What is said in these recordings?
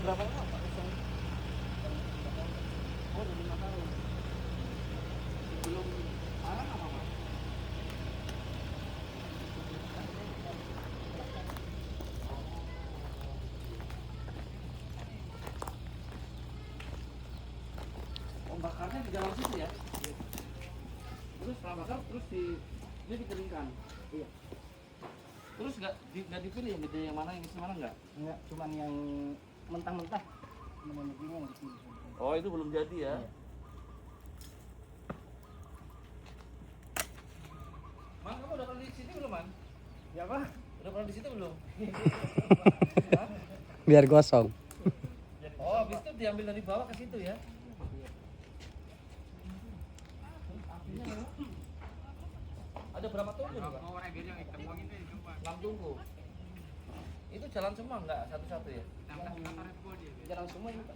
berapa lama Pak? Oh, udah 5 tahun. Sebelum anak apa Mas? Oh, bakarnya di dalam situ ya? Terus setelah bakar terus dia dikeringkan. Iya. Terus nggak dipilih yang gede yang mana yang mana nggak? Enggak, cuman yang mentah-mentah. Cuman yang begini yang dipilih. Oh, itu belum jadi ya? Iya. Man, kamu udah pernah di sini belum, Man? Ya Pak? Udah pernah di situ belum? Hah? Biar gosong. Oh, habis itu diambil dari bawah ke situ ya? Ada berapa tungku nih, Pak? 6 tungku. Itu jalan semua nggak satu-satu ya? Jalan semua ini Pak.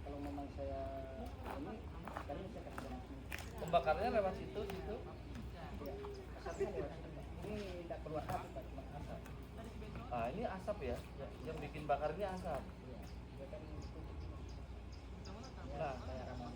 Kalau memang saya ini sekali saya kasih jalan semua. Pembakarnya lewat situ. Iya. Asapnya lewat situ Pak. Ini tidak keluar asap Pak, cuma asap. Ah, ini asap ya? Yang bikin bakar ini asap. Iya. Dia kan itu. Nah, Kayak ramah.